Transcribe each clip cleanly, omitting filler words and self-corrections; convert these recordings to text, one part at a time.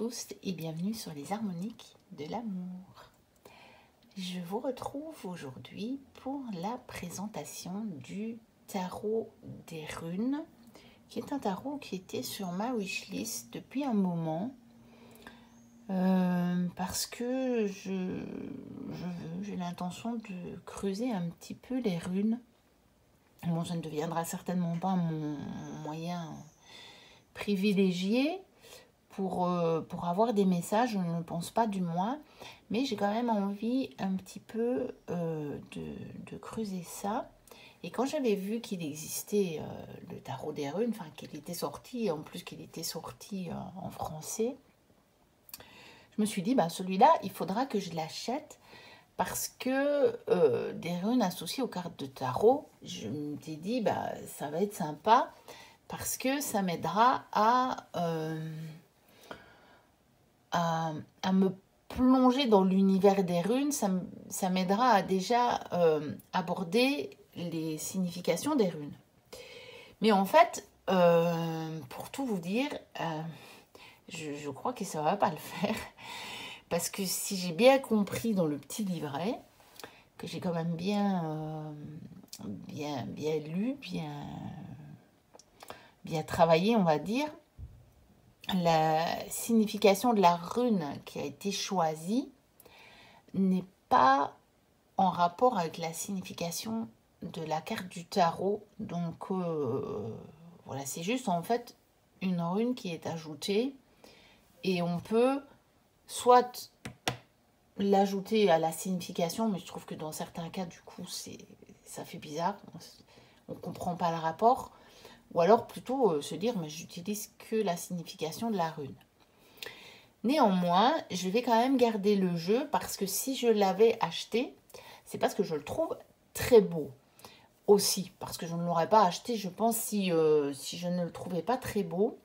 tous et bienvenue sur les harmoniques de l'amour. Je vous retrouve aujourd'hui pour la présentation du tarot des runes, qui est un tarot qui était sur ma wishlist depuis un moment, parce que j'ai l'intention de creuser un petit peu les runes. Bon, ça ne deviendra certainement pas mon moyen privilégié pour avoir des messages, je ne pense pas du moins, mais j'ai quand même envie un petit peu de creuser ça. Et quand j'avais vu qu'il existait le tarot des runes, enfin qu'il était sorti, en plus qu'il était sorti en français, je me suis dit, bah, celui-là, il faudra que je l'achète, parce que des runes associées aux cartes de tarot, je me suis dit, bah, ça va être sympa, parce que ça m'aidera à me plonger dans l'univers des runes, ça m'aidera à déjà aborder les significations des runes. Mais en fait, pour tout vous dire, je crois que ça ne va pas le faire. Parce que si j'ai bien compris dans le petit livret, que j'ai quand même bien lu, bien travaillé, on va dire, la signification de la rune qui a été choisie n'est pas en rapport avec la signification de la carte du tarot. Donc voilà, c'est juste en fait une rune qui est ajoutée et on peut soit l'ajouter à la signification, mais je trouve que dans certains cas du coup ça fait bizarre, on ne comprend pas le rapport. Ou alors plutôt se dire, mais j'utilise que la signification de la rune. Néanmoins, je vais quand même garder le jeu parce que si je l'avais acheté, c'est parce que je le trouve très beau. Aussi, parce que je ne l'aurais pas acheté, je pense, si je ne le trouvais pas très beau.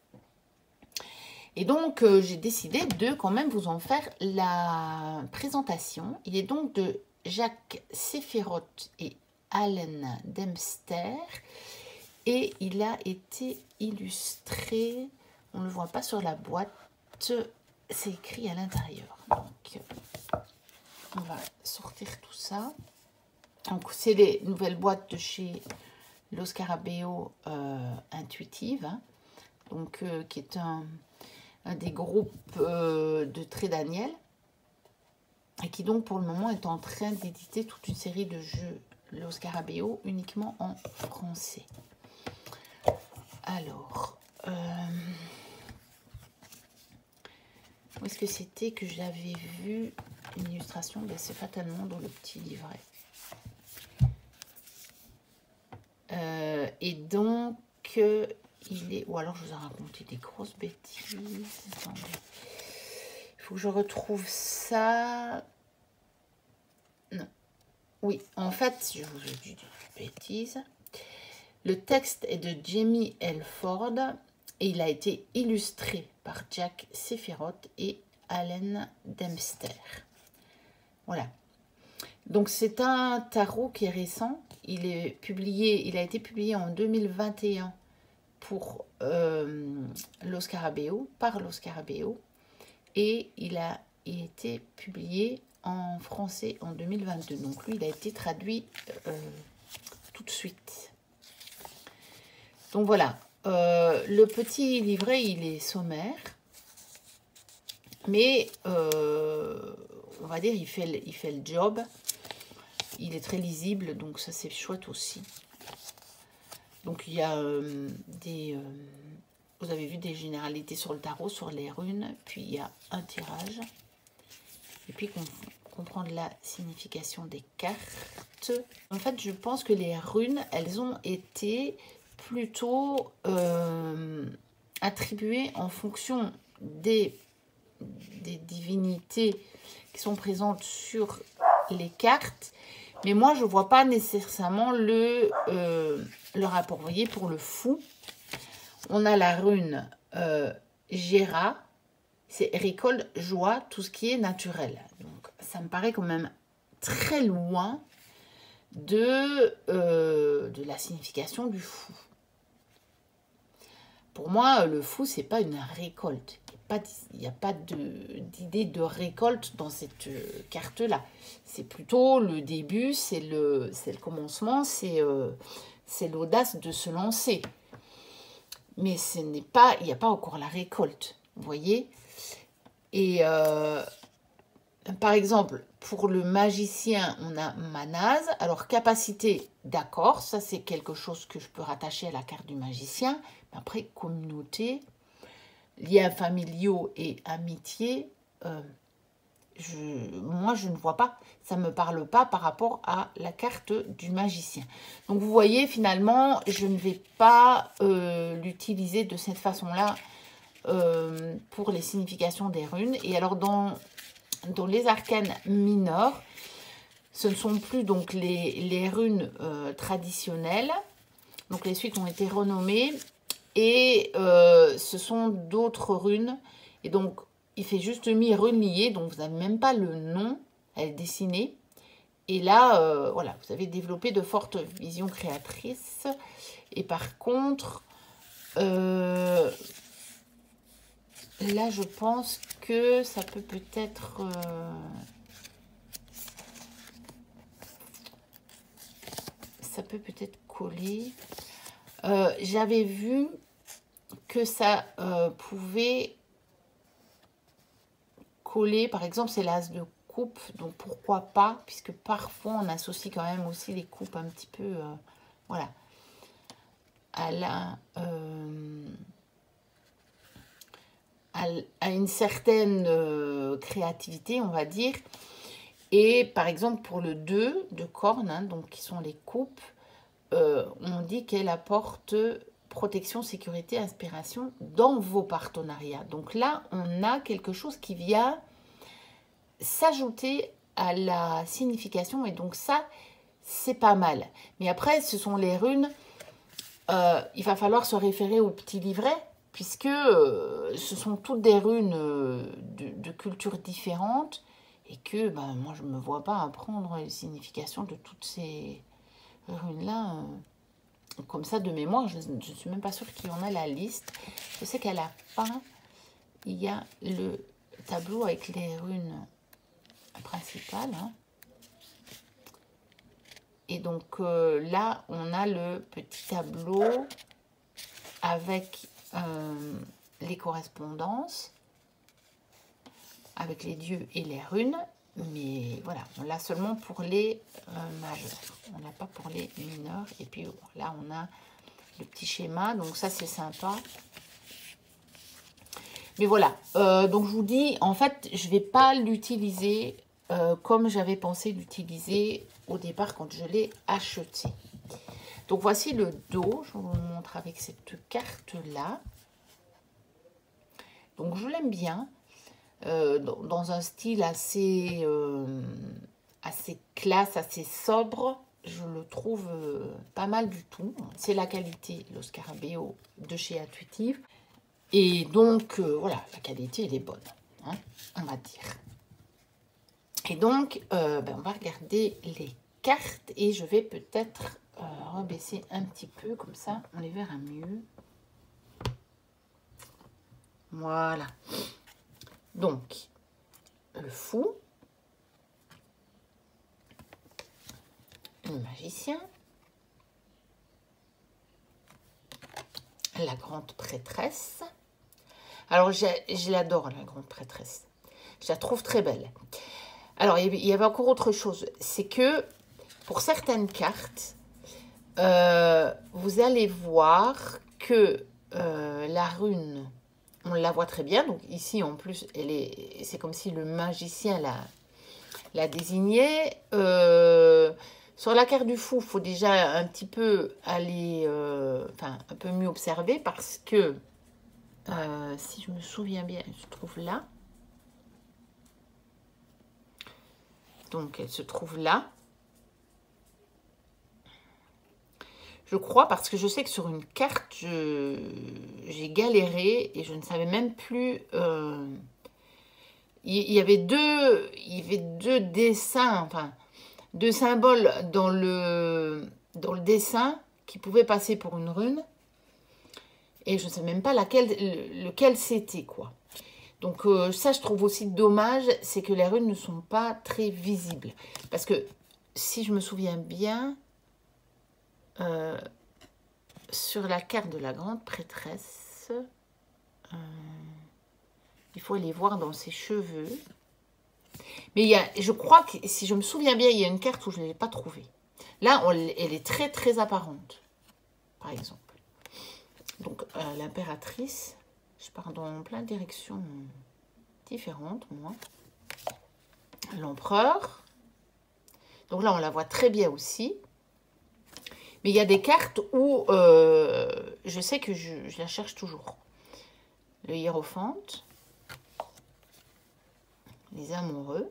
Et donc, j'ai décidé de quand même vous en faire la présentation. Il est donc de Jacques Séphirot et Allen Dempster. Et il a été illustré, on ne le voit pas sur la boîte, c'est écrit à l'intérieur. Donc, on va sortir tout ça. Donc, c'est les nouvelles boîtes de chez Lo Scarabeo Intuitive, hein, donc, qui est un des groupes de Très Daniel, et qui donc pour le moment est en train d'éditer toute une série de jeux Lo Scarabeo uniquement en français. Alors, où est-ce que c'était que j'avais vu une illustration? Ben, c'est fatalement dans le petit livret. Et donc, il est... Ou alors, je vous ai raconté des grosses bêtises. Attendez. Il faut que je retrouve ça. Non. Oui, en fait, je vous ai dit des bêtises. Le texte est de Jamie L. Ford et il a été illustré par Jack Séphirot et Allen Dempster. Voilà. Donc c'est un tarot qui est récent. Il a été publié en 2021 pour Lo Scarabeo, par Lo Scarabeo, et il a été publié en français en 2022. Donc lui, il a été traduit tout de suite. Donc voilà, le petit livret, il est sommaire, mais on va dire, il fait le job. Il est très lisible, donc ça c'est chouette aussi. Donc il y a vous avez vu des généralités sur le tarot, sur les runes, puis il y a un tirage. Et puis comprendre la signification des cartes. En fait, je pense que les runes, elles ont été plutôt attribuées en fonction des divinités qui sont présentes sur les cartes. Mais moi, je ne vois pas nécessairement le rapport. Vous voyez, pour le fou, on a la rune Gera, c'est récolte, joie, tout ce qui est naturel. Donc, ça me paraît quand même très loin de la signification du fou. pour moi, le fou, c'est pas une récolte. Il n'y a pas d'idée de récolte dans cette carte-là. C'est plutôt le début, c'est le commencement, c'est l'audace de se lancer. Mais il n'y a pas encore la récolte, vous voyez. Et par exemple, pour le magicien, on a Manase. Alors, capacité, d'accord, ça c'est quelque chose que je peux rattacher à la carte du magicien. Mais après, communauté, liens familiaux et amitié, moi je ne vois pas, ça ne me parle pas par rapport à la carte du magicien. Donc vous voyez, finalement, je ne vais pas l'utiliser de cette façon-là pour les significations des runes. Et alors dans les arcanes mineurs, ce ne sont plus donc les runes traditionnelles. Donc les suites ont été renommées et ce sont d'autres runes. Et donc il fait juste mis rune liée, donc vous n'avez même pas le nom, elle est dessinée. Et là, voilà, vous avez développé de fortes visions créatrices. Et par contre, là, je pense que ça peut peut-être... ça peut peut-être coller. J'avais vu que ça pouvait coller. Par exemple, c'est l'as de coupe, donc pourquoi pas, puisque parfois on associe quand même aussi les coupes un petit peu, voilà, à une certaine créativité, on va dire. Et par exemple, pour le 2 de cornes, hein, donc qui sont les coupes, on dit qu'elle apporte protection, sécurité, inspiration dans vos partenariats. Donc là, on a quelque chose qui vient s'ajouter à la signification. Et donc ça, c'est pas mal. Mais après, ce sont les runes. Il va falloir se référer au petit livret, puisque ce sont toutes des runes de cultures différentes. Et que moi, je ne me vois pas apprendre les significations de toutes ces runes-là. Comme ça, de mémoire, je ne suis même pas sûre qu'il y en a la liste. Je sais qu'à la fin, il y a le tableau avec les runes principales. Hein. Et donc là, on a le petit tableau avec les correspondances, avec les dieux et les runes. Mais voilà, on l'a seulement pour les majeurs. On l'a pas pour les mineurs. Et puis là, on a le petit schéma. Donc ça, c'est sympa. Mais voilà. Donc je vous dis, en fait, je ne vais pas l'utiliser comme j'avais pensé l'utiliser au départ quand je l'ai acheté. Donc voici le dos. Je vous montre avec cette carte-là. Donc je l'aime bien. Dans un style assez classe, assez sobre, je le trouve pas mal du tout. C'est la qualité, le Scarabeo de chez Intuitive. Et donc, voilà, la qualité, elle est bonne, hein, on va dire. Et donc, on va regarder les cartes et je vais peut-être rebaisser un petit peu, comme ça, on les verra mieux. Voilà. Donc, le fou, le magicien, la grande prêtresse. Alors, je l'adore, la grande prêtresse. Je la trouve très belle. Alors, il y avait encore autre chose. C'est que, pour certaines cartes, vous allez voir que la rune... On la voit très bien. Donc ici, en plus, c'est comme si le magicien la désignait. Sur la carte du fou, il faut déjà un petit peu aller, un peu mieux observer parce que, si je me souviens bien, elle se trouve là. Donc, elle se trouve là. Je crois, parce que je sais que sur une carte, j'ai galéré et je ne savais même plus... il y avait deux dessins, enfin, deux symboles dans le dessin qui pouvaient passer pour une rune. Et je ne sais même pas lequel c'était, quoi. Donc ça, je trouve aussi dommage, c'est que les runes ne sont pas très visibles. Parce que, si je me souviens bien, sur la carte de la grande prêtresse, il faut aller voir dans ses cheveux. Mais je crois que, si je me souviens bien, il y a une carte où je ne l'ai pas trouvée. Là, elle est très, très apparente, par exemple. Donc, l'impératrice, je pars dans plein de directions différentes, moi. L'empereur. Donc là, on la voit très bien aussi. Mais il y a des cartes où je sais que je la cherche toujours. Le hiérophante. Les amoureux.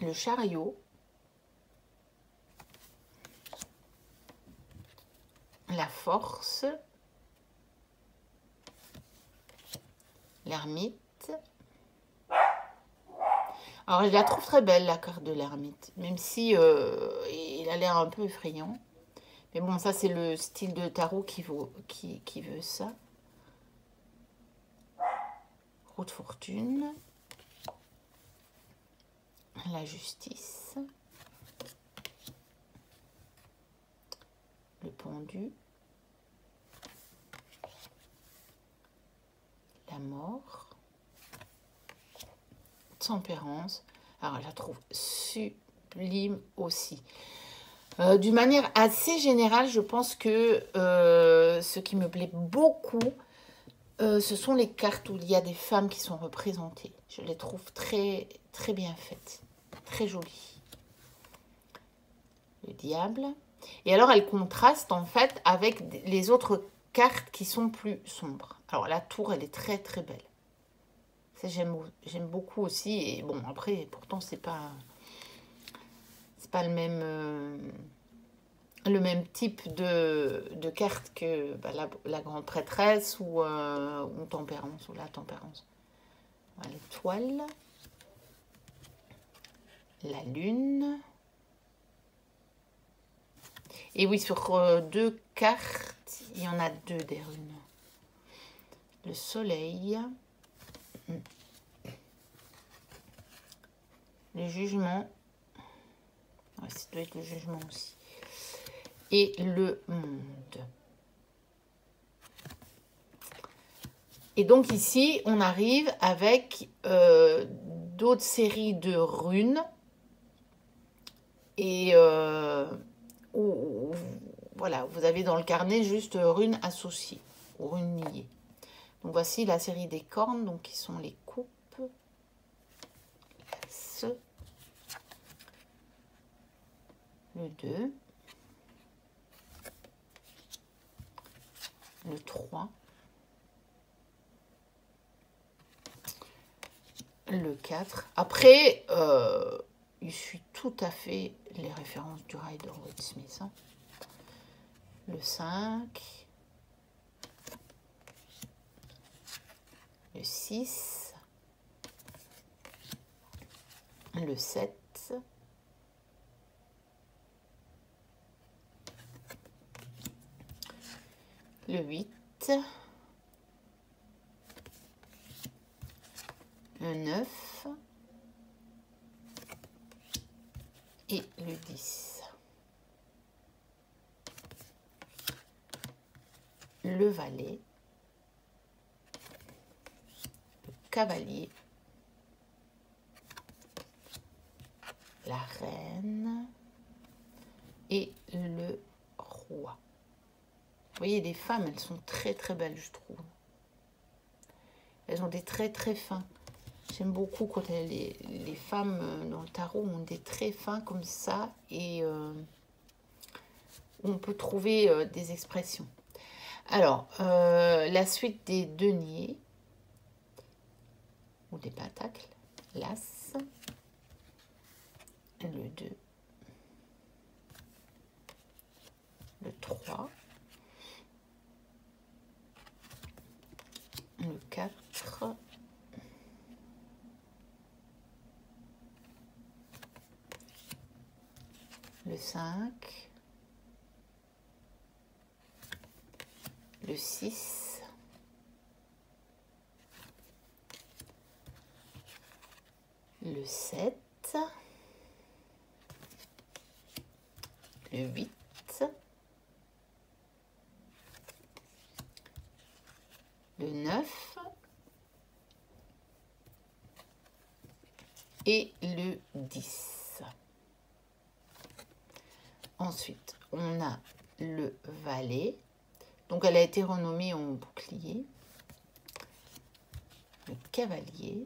Le chariot. La force. L'ermite. Alors, je la trouve très belle, la carte de l'ermite. Même si il a l'air un peu effrayant. Mais bon, ça, c'est le style de tarot qui veut ça. Roue de fortune. La justice. Le pendu. La mort. Tempérance. Alors, je la trouve sublime aussi. D'une manière assez générale, je pense que ce qui me plaît beaucoup, ce sont les cartes où il y a des femmes qui sont représentées. Je les trouve très, très bien faites. Très jolies. Le diable. Et alors, elles contrastent en fait avec les autres cartes qui sont plus sombres. Alors, la tour, elle est très, très belle. Ça, j'aime beaucoup aussi. Et bon, après, pourtant, c'est pas le même type de carte que la grande prêtresse ou tempérance, ou la tempérance. L'étoile. La lune. Et oui, sur 2 cartes, il y en a 2 des runes. Le soleil. Le jugement. Ouais, ça doit être le jugement aussi. Et le monde. Et donc ici, on arrive avec d'autres séries de runes. Et voilà, vous avez dans le carnet juste runes associées ou runes liées. Donc voici la série des cornes, donc qui sont les coupes. Le 2. Le 3. Le 4. Après, il suit tout à fait les références du Rider-Waite-Smith. Hein. Le 5. Le 6. Le 7. Le 8. Le 9. Et le 10. Le valet. Le cavalier. La reine. Et le roi. Vous voyez, les femmes, elles sont très très belles, je trouve. Elles ont des traits très fins. J'aime beaucoup quand les femmes dans le tarot ont des traits fins comme ça et on peut trouver des expressions. Alors, la suite des deniers ou des pentacles. L'as, le 2, le 3, le 4, le 5, le 6, le 7, le 8, le 9 et le 10. Ensuite, on a le valet. Donc, elle a été renommée en bouclier. Le cavalier.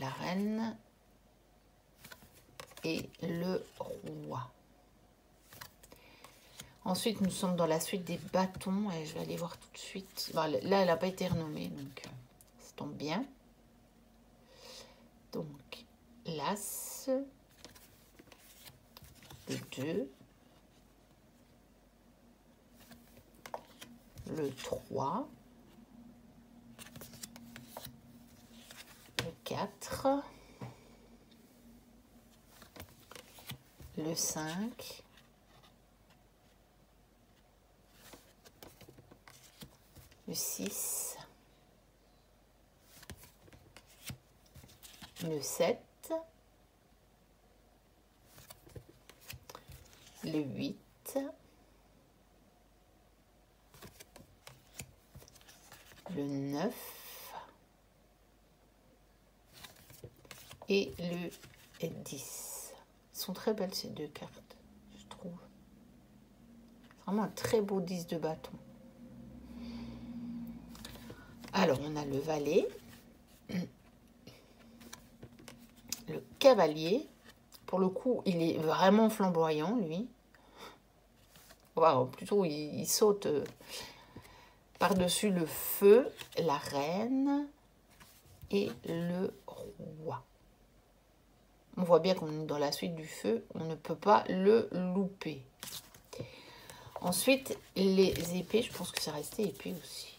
La reine. Et le roi. Ensuite, nous sommes dans la suite des bâtons. Et je vais aller voir tout de suite. Bon, là, elle n'a pas été renommée, donc ça tombe bien. Donc, l'as, le 2, le 3, le 4, le 5, le 6, le 7, le 8, le 9 et le 10. Ils sont très belles ces deux cartes, je trouve. Vraiment un très beau 10 de bâton. Alors, on a le valet, le cavalier. Pour le coup, il est vraiment flamboyant, lui. Wow, plutôt, il saute par-dessus le feu, la reine et le roi. On voit bien qu'on est dans la suite du feu, on ne peut pas le louper. Ensuite, les épées, je pense que c'est resté épée aussi.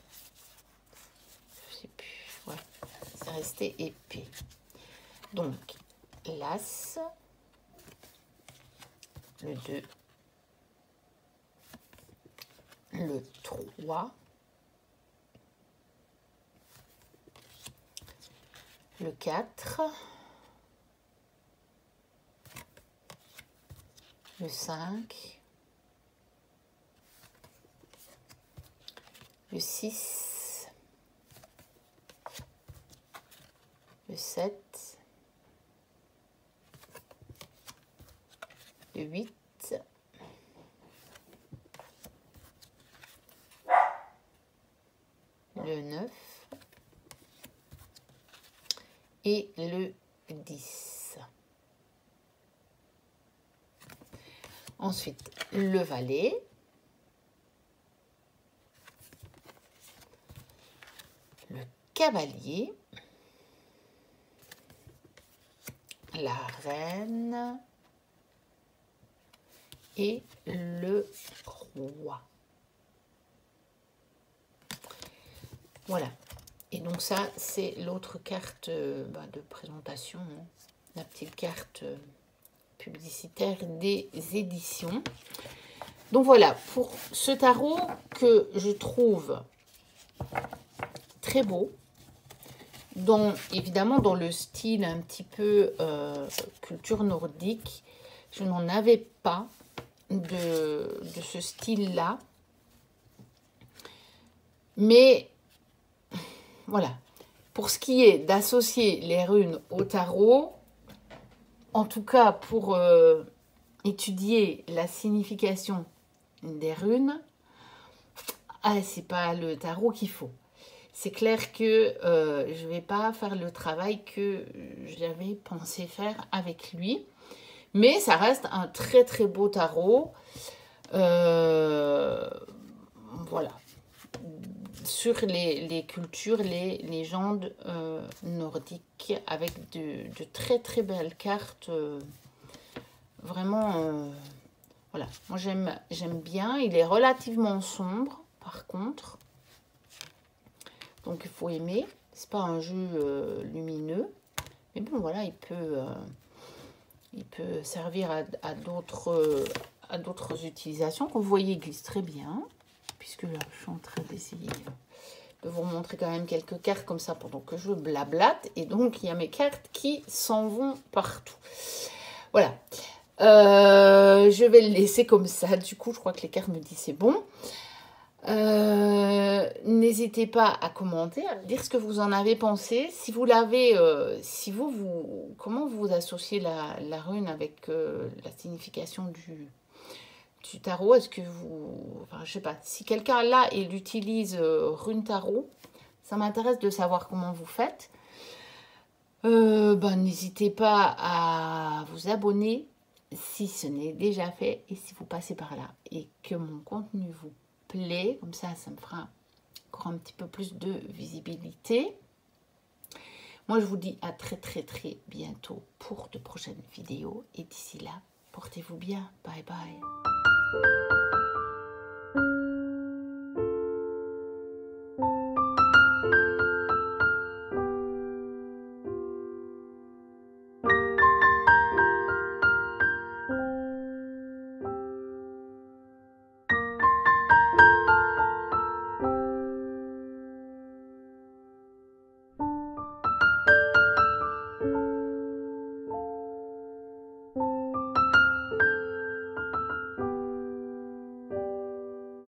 Je sais plus, ouais, c'est resté épée. Donc, l'as, le 2, le 3, le 4, le 5, le 6, le 7, le 8, le 9 et le 10. Ensuite, le valet, le cavalier, la reine et le roi. Voilà. Et donc ça, c'est l'autre carte de présentation, hein. La petite carte publicitaire des éditions. Donc voilà, pour ce tarot que je trouve très beau, évidemment dans le style un petit peu culture nordique. Je n'en avais pas de ce style-là. Mais voilà, pour ce qui est d'associer les runes au tarot, en tout cas pour étudier la signification des runes, c'est pas le tarot qu'il faut. C'est clair que je ne vais pas faire le travail que j'avais pensé faire avec lui. Mais ça reste un très très beau tarot. Voilà. Sur les cultures, les légendes nordiques, avec de très très belles cartes. Vraiment, voilà. Moi j'aime bien. Il est relativement sombre par contre. Donc il faut aimer. C'est pas un jeu lumineux. Mais bon voilà, il peut servir à à d'autres utilisations que vous voyez glissent très bien. Puisque là, je suis en train d'essayer de vous montrer quand même quelques cartes comme ça pendant que je blablate. Et donc, il y a mes cartes qui s'en vont partout. Voilà. Je vais le laisser comme ça. Du coup, je crois que les cartes me disent c'est bon. N'hésitez pas à commenter, à me dire ce que vous en avez pensé. Si vous l'avez, comment vous associez la rune avec la signification du tarot? Est-ce que enfin, je sais pas, si quelqu'un là et l'utilise rune tarot, ça m'intéresse de savoir comment vous faites. N'hésitez pas à vous abonner si ce n'est déjà fait et si vous passez par là et que mon contenu vous plaît, comme ça me fera encore un petit peu plus de visibilité. Moi, je vous dis à très bientôt pour de prochaines vidéos et d'ici là, portez-vous bien. Bye bye.